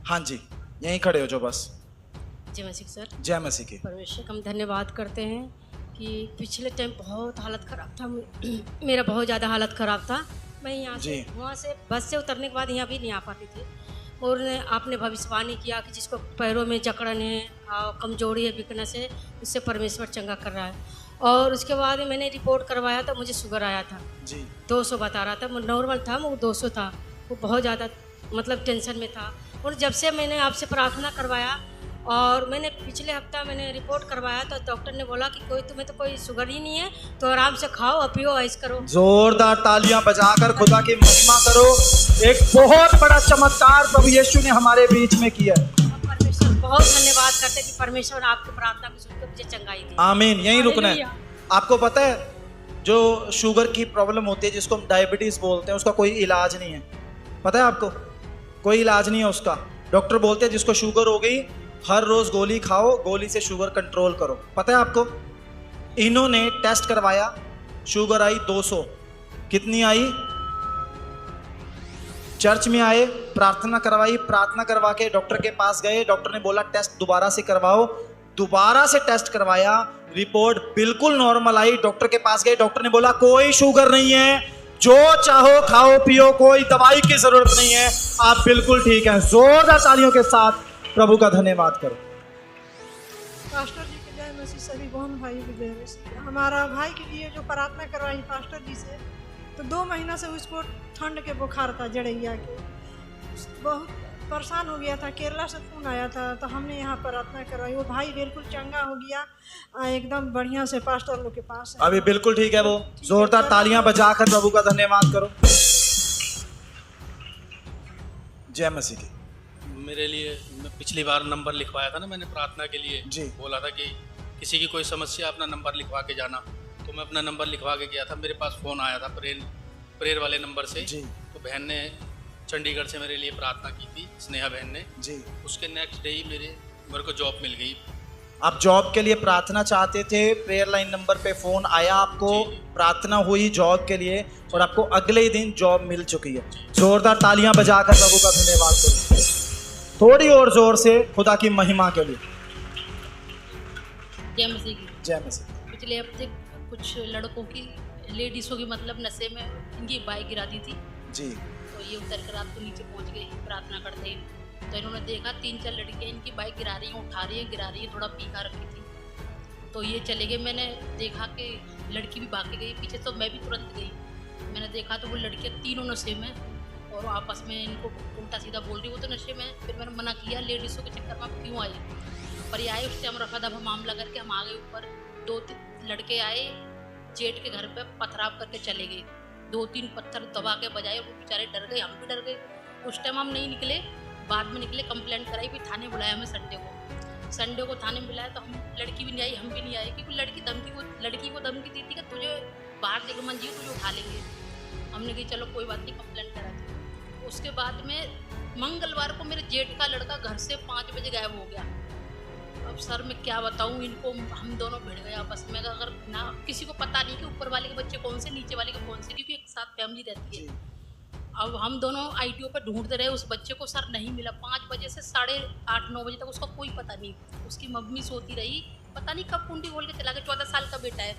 हाँ जी, यहीं खड़े हो जो बस। जय मसीह सर। जय मसीह की। परमेश्वर का हम धन्यवाद करते हैं कि पिछले टाइम बहुत हालत ख़राब था। मेरा बहुत ज़्यादा हालत ख़राब था। मैं यहाँ से जी। वहाँ से बस से उतरने के बाद यहाँ भी नहीं आ पाती थी। और आपने भविष्यवाणी किया कि जिसको पैरों में जकड़न है, कमजोरी है, वीकनेस है, उससे परमेश्वर चंगा कर रहा है। और उसके बाद मैंने रिपोर्ट करवाया तो मुझे शुगर आया था। जी। 200 बता रहा था, वो नॉर्मल था, वो 200 था। वो बहुत ज़्यादा मतलब टेंशन में था। और जब से मैंने आपसे प्रार्थना करवाया और मैंने पिछले हफ्ता मैंने रिपोर्ट करवाया तो डॉक्टर ने बोला कि कोई तुम्हें तो कोई शुगर ही नहीं है, तो आराम से खाओ और पियो, ऐश करो। जोरदार तालियां बजाकर खुदा की महिमा करो। एक बहुत बड़ा चमत्कार प्रभु यीशु ने हमारे बीच में किया। परमेश्वर बहुत धन्यवाद करते कि परमेश्वर आपकी प्रार्थना को सुनकर मुझे चंगाई दी। आमीन। यहीं रुकना है। आपको पता है जो शुगर की प्रॉब्लम होती है, जिसको हम डायबिटीज बोलते हैं, उसका कोई इलाज नहीं है। पता है आपको? कोई इलाज नहीं है उसका। डॉक्टर बोलते हैं जिसको शुगर हो गई हर रोज गोली खाओ, गोली से शुगर कंट्रोल करो। पता है आपको? इन्होंने टेस्ट करवाया, शुगर आई 200। कितनी आई? चर्च में आए, प्रार्थना करवाई, प्रार्थना करवा के डॉक्टर के पास गए। डॉक्टर ने बोला टेस्ट दोबारा से करवाओ। दोबारा से टेस्ट करवाया, रिपोर्ट बिल्कुल नॉर्मल आई। डॉक्टर के पास गए, डॉक्टर ने बोला कोई शुगर नहीं है, जो चाहो खाओ पियो, कोई दवाई की जरूरत नहीं है, आप बिल्कुल ठीक हैं। जोरदार तालियों के साथ प्रभु का धन्यवाद करो। पास्टर जी की जय मसीह, सभी बहन भाई की जय मसीह। हमारा भाई के लिए जो प्रार्थना करवाई पास्टर जी से, तो 2 महीना से उसको ठंड के बुखार था, जड़ैया के, बहुत परेशान हो गया था। केरला से फोन आया था तो हमने यहाँ प्रार्थना करवाई, वो भाई बिल्कुल चंगा हो गया, एकदम बढ़िया से पास्टर लोग के पास है। अभी बिल्कुल ठीक है वो। जोरदार तालियां बजाकर प्रभु का धन्यवाद करो। जय मसीह की। मेरे लिए, मैं पिछली बार नंबर लिखवाया था ना मैंने प्रार्थना के लिए, जी। बोला था कि किसी की कोई समस्या अपना नंबर लिखवा के जाना, तो मैं अपना नंबर लिखवा के गया था। मेरे पास फ़ोन आया था प्रेयर वाले नंबर से। जी। तो बहन ने चंडीगढ़ से मेरे लिए प्रार्थना की थी, स्नेहा बहन ने। जी। उसके नेक्स्ट डे ही मेरे को जॉब मिल गई। आप जॉब के लिए प्रार्थना चाहते थे, प्रेयर लाइन नंबर पे फोन आया आपको, प्रार्थना हुई जॉब के लिए, और आपको अगले ही दिन जॉब मिल चुकी है। जोरदार तालियां बजाकर प्रभु का धन्यवाद करो। थोड़ी और जोर से खुदा की महिमा के लिए। जय मसीह की। जय मसीह। पिछले हफ्ते कुछ लड़कों की, लेडीज़ों की मतलब नशे में इनकी बाइक गिरा दी थी। जी। तो ये उतर कर रात को नीचे पहुंच गई प्रार्थना करते ही। तो इन्होंने देखा 3-4 लड़कियां इनकी बाइक गिरा रही हैं, उठा रही हैं, गिरा रही हैं, थोड़ा पीखा रखी थी। तो ये चले गए। मैंने देखा कि लड़की भी भाग के गई पीछे, तो मैं भी तुरंत गई। मैंने देखा तो वो लड़कियाँ तीनों नशे में, और आपस में इनको उल्टा सीधा बोल रही, वो तो नशे में। फिर मैंने मना किया, लेडीज़ों के चक्कर में आप क्यों आए? पर ये आए, उससे हम रफा दफा मामला करके हम आ गए ऊपर। 2-3 लड़के आए, जेठ के घर पे पथराव करके चले गए। 2-3 पत्थर दबा के बजाए, वो बेचारे डर गए, हम भी डर गए। उस टाइम हम नहीं निकले, बाद में निकले, कंप्लेंट कराई, फिर थाने बुलाया हमें संडे को थाने में बुलाया। तो हम, लड़की भी नहीं आई, हम भी नहीं आए, क्योंकि लड़की को धमकी दी थी कि तुझे बाहर देखो मंजी, तुझे उठा लेंगे। हमने कही चलो कोई बात नहीं, कंप्लेंट करा दी। उसके बाद में मंगलवार को मेरे जेठ का लड़का घर से 5 बजे गायब हो गया। अब सर मैं क्या बताऊं इनको, हम दोनों भिड़ गए आपस में। अगर ना, किसी को पता नहीं कि ऊपर वाले के बच्चे कौन से, नीचे वाले के कौन से, क्योंकि एक साथ फैमिली रहती है। अब हम दोनों ITO पे ढूंढते रहे उस बच्चे को, सर नहीं मिला। 5 बजे से 8:30-9 बजे तक उसका कोई पता नहीं। उसकी मम्मी सोती रही, पता नहीं कब कुंडी खोल के चला गया। 14 साल का बेटा है,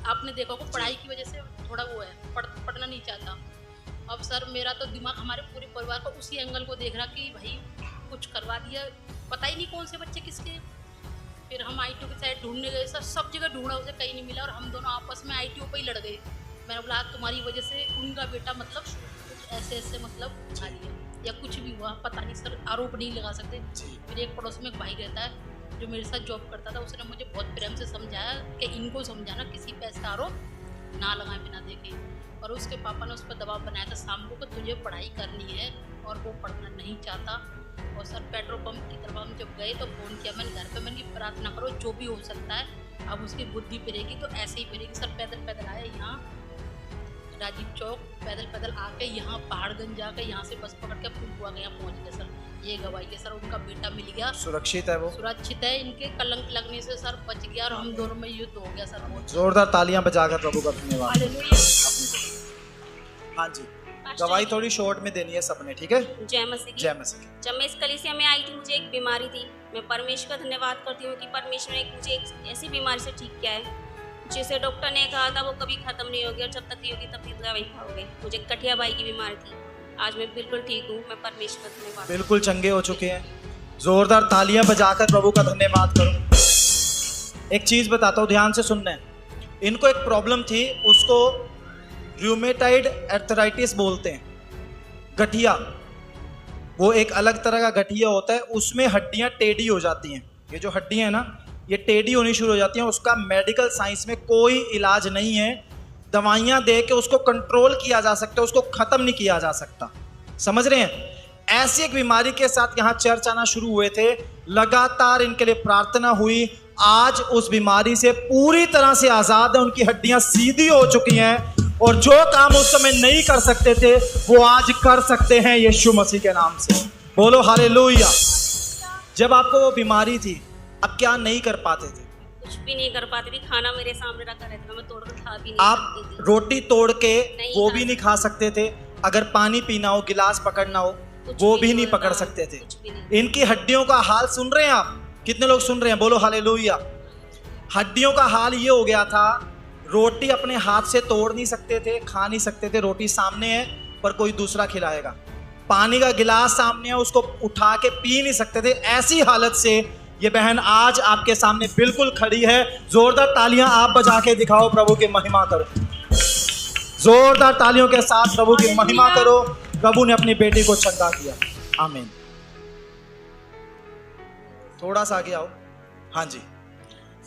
आपने देखा को पढ़ाई की वजह से थोड़ा वो है, पढ़ना नहीं चाहता। अब सर मेरा तो दिमाग हमारे पूरे परिवार को उसी एंगल को देख रहा कि भाई कुछ करवा दिया, पता ही नहीं कौन से बच्चे किसके। फिर हम ITO की साइड ढूंढने गए सर, सब जगह ढूंढा, उसे कहीं नहीं मिला। और हम दोनों आपस में ITO पे ही लड़ गए। मैंने बोला तुम्हारी वजह से उनका बेटा मतलब कुछ ऐसे मतलब खा लिया या कुछ भी हुआ, पता नहीं सर, आरोप नहीं लगा सकते। फिर एक पड़ोस में एक भाई रहता है जो मेरे साथ जॉब करता था, उसने मुझे बहुत प्रेम से समझाया कि इनको समझाना किसी पे ऐसा आरोप ना लगाए बिना देखे। और उसके पापा ने उस पर दबाव बनाया था शाम को कि तुझे पढ़ाई करनी है, और वो पढ़ना नहीं चाहता। और सर पेट्रोल पंप की तरफ हम जब गए तो फ़ोन किया मैंने घर पे, मैंने प्रार्थना करो जो भी हो सकता है, अब उसकी बुद्धि फिरेगी तो ऐसे ही फिरेगी। सर पैदल आया यहाँ राजीव चौक, पैदल आके यहाँ पहाड़गंज जाके यहाँ से बस पकड़ के फूल गया, पहुँच गए सर। ये गवाही है सर, उनका बेटा मिल गया, सुरक्षित है वो, सुरक्षित है। इनके कलंक लगने से सर बच गया, और हम दोनों में युद्ध हो गया सर। जोरदार तालियां बजाकर प्रभु का धन्यवाद। हालेलुया। हाँ जी। गवाही थोड़ी शॉर्ट में देनी है सबने, ठीक है? जय मसीह की। जय मसीह की। जब मैं इस कलीसिया में आई थी, मुझे एक बीमारी थी। मैं परमेश्वर का धन्यवाद करती हूँ कि परमेश्वर ने मुझे एक ऐसी बीमारी से ठीक किया है जिसे डॉक्टर ने कहा था वो कभी ख़त्म नहीं होगी और जब तक नहीं होगी तब तक दवाई खाओगे। मुझे कठिया बाई की बीमारी थी, आज मैं बिल्कुल ठीक हूँ। मैं परमेश्वर का धन्यवाद। बिल्कुल चंगे हो चुके हैं। जोरदार तालियां बजाकर प्रभु का धन्यवाद करो। एक चीज़ बताता हूँ, ध्यान से सुनना है। इनको एक प्रॉब्लम थी, उसको रूमेटाइड आर्थराइटिस बोलते हैं, गठिया। वो एक अलग तरह का गठिया होता है, उसमें हड्डियां टेढ़ी हो जाती हैं। ये जो हड्डियां हैं ना, ये टेढ़ी होनी शुरू हो जाती हैं। उसका मेडिकल साइंस में कोई इलाज नहीं है। दवाइयां दे के उसको कंट्रोल किया जा सकता है, उसको ख़त्म नहीं किया जा सकता। समझ रहे हैं? ऐसी एक बीमारी के साथ यहाँ चर्च आना शुरू हुए थे, लगातार इनके लिए प्रार्थना हुई। आज उस बीमारी से पूरी तरह से आज़ाद है, उनकी हड्डियां सीधी हो चुकी हैं और जो काम उस समय नहीं कर सकते थे वो आज कर सकते हैं यीशु मसीह के नाम से। बोलो हालेलुया। जब आपको वो बीमारी थी, अब क्या नहीं कर पाते थे? कुछ भी नहीं कर पाती थी। खाना मेरे सामने रखा रहता था, मैं तोड़ कर खा भी नहीं आप सकती थी। रोटी तोड़ के नहीं वो खा भी नहीं खा सकते थे। अगर पानी पीना हो, गिलास पकड़ना हो, कुछ वो भी नहीं होता, पकड़ सकते थे। कुछ भी नहीं। इनकी हड्डियों का हाल सुन रहे हैं आप? कितने लोग सुन रहे हैं? बोलो हालेलुया। हड्डियों का हाल ये हो गया था, रोटी अपने हाथ से तोड़ नहीं सकते थे, खा नहीं सकते थे। रोटी सामने है पर कोई दूसरा खिलाएगा। पानी का गिलास सामने है, उसको उठा के पी नहीं सकते थे। ऐसी हालत से ये बहन आज आपके सामने बिल्कुल खड़ी है। जोरदार तालियां आप बजा के दिखाओ, प्रभु की महिमा करो। जोरदार तालियों के साथ प्रभु की महिमा करो। प्रभु ने अपनी बेटी को चंगा किया। आमीन। थोड़ा सा आगे आओ। हाँ जी।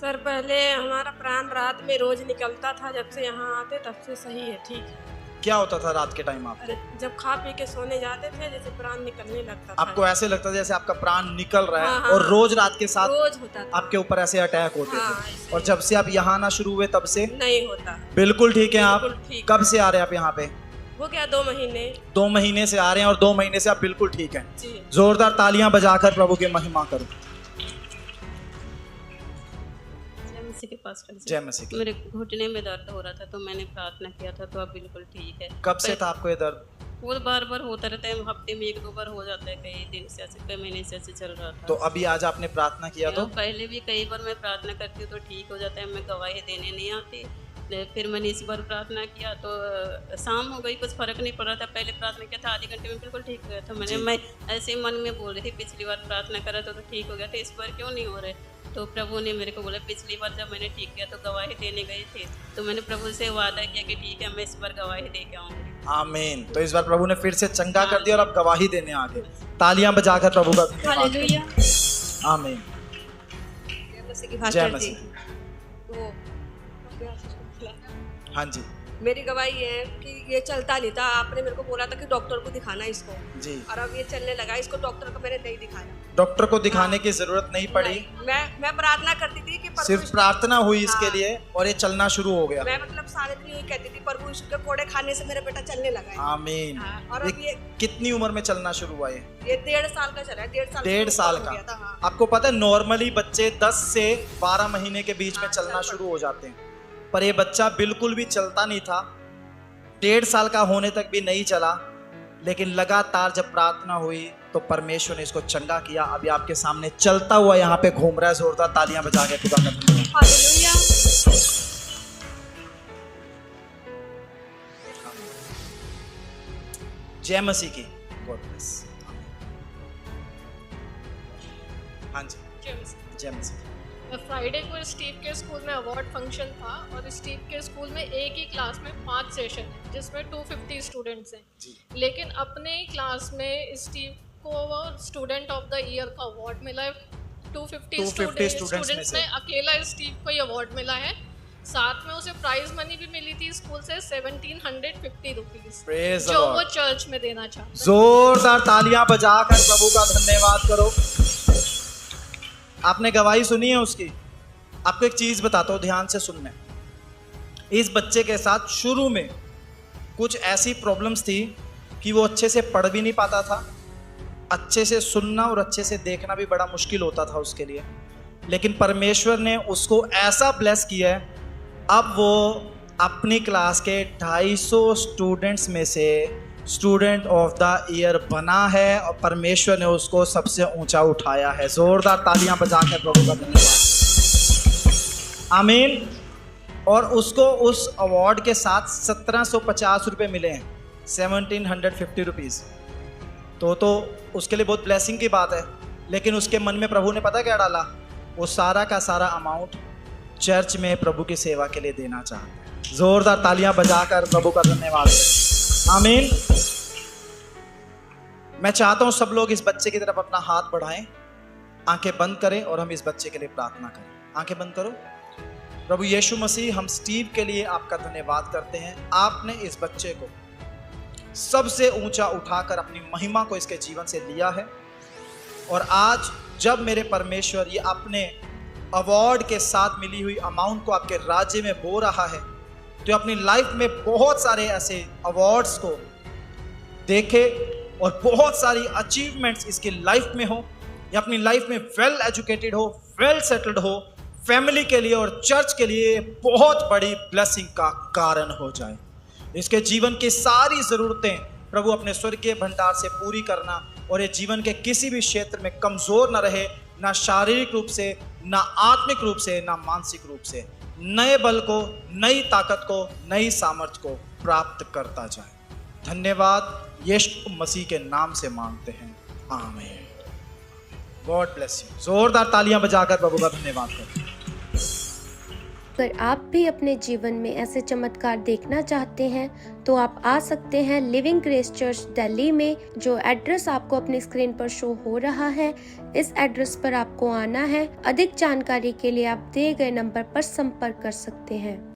सर, पहले हमारा प्राण रात में रोज निकलता था, जब से यहाँ आते तब से सही है, ठीक है। क्या होता था रात के टाइम आपको? अरे जब खा पी के सोने जाते थे, जैसे प्राण निकलने लगता था। आपको ऐसे लगता था जैसे आपका प्राण निकल रहा है? हाँ, हाँ, और रोज रात के साथ रोज होता था। आपके ऊपर ऐसे अटैक होते हाँ, थे? ऐसे। और जब से आप यहाँ आना शुरू हुए तब से नहीं होता। बिल्कुल ठीक है। आप बिल्कुल ठीक। कब से आ रहे हैं आप यहाँ पे? हो गया 2 महीने। 2 महीने से आ रहे हैं और 2 महीने से आप बिल्कुल ठीक हैं। जी। जोरदार तालियां बजाकर प्रभु की महिमा करो। जय मसीह के पास कर। जय मसीह की। मेरे घुटने में दर्द हो रहा था तो मैंने प्रार्थना किया था, तो अब बिल्कुल ठीक है। कब से था आपको ये दर्द? वो बार बार होता रहता है, हफ्ते में 1-2 बार हो जाता है, कई दिन से ऐसे, कई महीने से ऐसे चल रहा था। तो अभी आज आपने प्रार्थना किया तो? पहले भी कई बार मैं प्रार्थना करती हूँ तो ठीक हो जाता है, मैं गवाही देने नहीं आती। फिर मैंने इस बार प्रार्थना किया तो शाम हो गई, कुछ फर्क नहीं पड़ रहा था। पहले प्रार्थना किया था, आधे घंटे में बिल्कुल ठीक हो गया था। मैं ऐसे मन में बोल रही थी, पिछली बार प्रार्थना करा तो ठीक हो गया था, इस बार क्यों नहीं हो रहे? तो प्रभु ने मेरे को बोला, पिछली बार जब मैंने ठीक किया तो गवाही देने गए थे, तो मैंने प्रभु से वादा किया कि ठीक है, मैं इस बार गवाही दे के आऊँगी। आमीन। तो इस बार प्रभु ने फिर से चंगा कर दिया और अब गवाही देने आ गए। तालियां बजाकर प्रभु का धन्यवाद करो। आमीन। जय मसीह। तो हाँ जी। मेरी गवाही है कि ये चलता नहीं था, आपने मेरे को बोला था कि डॉक्टर को दिखाना इसको जी। और अब ये चलने लगा। इसको डॉक्टर को मैंने नहीं दिखाया। डॉक्टर को दिखाने की जरूरत नहीं पड़ी। मैं प्रार्थना करती थी कि प्रभु सिर्फ प्रार्थना हुई इसके लिए और ये चलना शुरू हो गया। मैं मतलब सारे दिन यही कहती थी, प्रभु यीशु के कोड़े खाने से मेरा बेटा चलने लगा है। आमीन। और अब ये कितनी उम्र में चलना शुरू हुआ? ये 1.5 साल का चला है। 1.5 साल का। हाँ। आपको पता है नॉर्मली बच्चे 10 से 12 महीने के बीच में चलना शुरू हो जाते हैं, पर ये बच्चा बिल्कुल भी चलता नहीं था। 1.5 साल का होने तक भी नहीं चला, लेकिन लगातार जब प्रार्थना हुई तो परमेश्वर ने इसको चंगा किया। अभी आपके सामने चलता हुआ यहाँ पे घूम रहा है। जोरदार तालियां बजा के खुदा का धन्यवाद। हालेलुया। जय मसीह की। God bless. हाँ जी। जय मसीह। फ्राइडे को स्टीव के स्कूल में अवार्ड फंक्शन था और स्टीव के स्कूल में एक ही क्लास में 5 सेशन है जिसमें 250 स्टूडेंट्स हैं, लेकिन अपने ही क्लास में स्टीव को स्टूडेंट ऑफ द ईयर का अवार्ड मिला है। 250 स्टूडेंट्स में अकेला स्टीव को ही अवार्ड मिला है। साथ में उसे प्राइज मनी भी मिली थी स्कूल से 1750 रुपीज, जो वो चर्च में देना चाहता है। जोरदार तालियां बजाकर प्रभु का धन्यवाद करो। आपने गवाही सुनी है उसकी। आपको एक चीज बताता हूँ, ध्यान से सुनना। इस बच्चे के साथ शुरू में कुछ ऐसी प्रॉब्लम्स थी कि वो अच्छे से पढ़ भी नहीं पाता था, अच्छे से सुनना और अच्छे से देखना भी बड़ा मुश्किल होता था उसके लिए। लेकिन परमेश्वर ने उसको ऐसा ब्लेस किया है, अब वो अपनी क्लास के 250 स्टूडेंट्स में से स्टूडेंट ऑफ द ईयर बना है और परमेश्वर ने उसको सबसे ऊंचा उठाया है। जोरदार तालियां बजाकर प्रभु का धन्यवाद। आमीन। और उसको उस अवार्ड के साथ 1750 रुपये मिले हैं, 1750 रुपीज़। तो उसके लिए बहुत ब्लेसिंग की बात है। लेकिन उसके मन में प्रभु ने पता क्या डाला? वो सारा का सारा अमाउंट चर्च में प्रभु की सेवा के लिए देना चाहता है। जोरदार तालियां बजाकर प्रभु का धन्यवाद। आमीन। मैं चाहता हूं सब लोग इस बच्चे की तरफ अपना हाथ बढ़ाएं, आंखें बंद करें और हम इस बच्चे के लिए प्रार्थना करें। आंखें बंद करो। प्रभु यीशु मसीह, हम स्टीव के लिए आपका धन्यवाद करते हैं। आपने इस बच्चे को सबसे ऊंचा उठाकर अपनी महिमा को इसके जीवन से लिया है। और आज जब मेरे परमेश्वर ये अपने अवार्ड के साथ मिली हुई अमाउंट को आपके राज्य में बो रहा है, तो अपनी लाइफ में बहुत सारे ऐसे अवार्ड्स को देखे और बहुत सारी अचीवमेंट्स इसकी लाइफ में हो, या अपनी लाइफ में वेल एजुकेटेड हो, वेल सेटल्ड हो, फैमिली के लिए और चर्च के लिए बहुत बड़ी ब्लेसिंग का कारण हो जाए। इसके जीवन की सारी ज़रूरतें प्रभु अपने स्वर्गीय भंडार से पूरी करना, और ये जीवन के किसी भी क्षेत्र में कमज़ोर न रहे, ना शारीरिक रूप से, ना आत्मिक रूप से, ना मानसिक रूप से। नए बल को, नई ताकत को, नई सामर्थ्य को प्राप्त करता जाए। धन्यवाद यीशु मसीह के नाम से मांगते हैं, आमीन। God bless you. जोरदार तालियां बजाकर प्रभु का धन्यवाद करें। अगर आप भी अपने जीवन में ऐसे चमत्कार देखना चाहते हैं तो आप आ सकते हैं लिविंग ग्रेस चर्च दिल्ली में, जो एड्रेस आपको अपनी स्क्रीन पर शो हो रहा है। इस एड्रेस पर आपको आना है। अधिक जानकारी के लिए आप दिए गए नंबर पर संपर्क कर सकते हैं।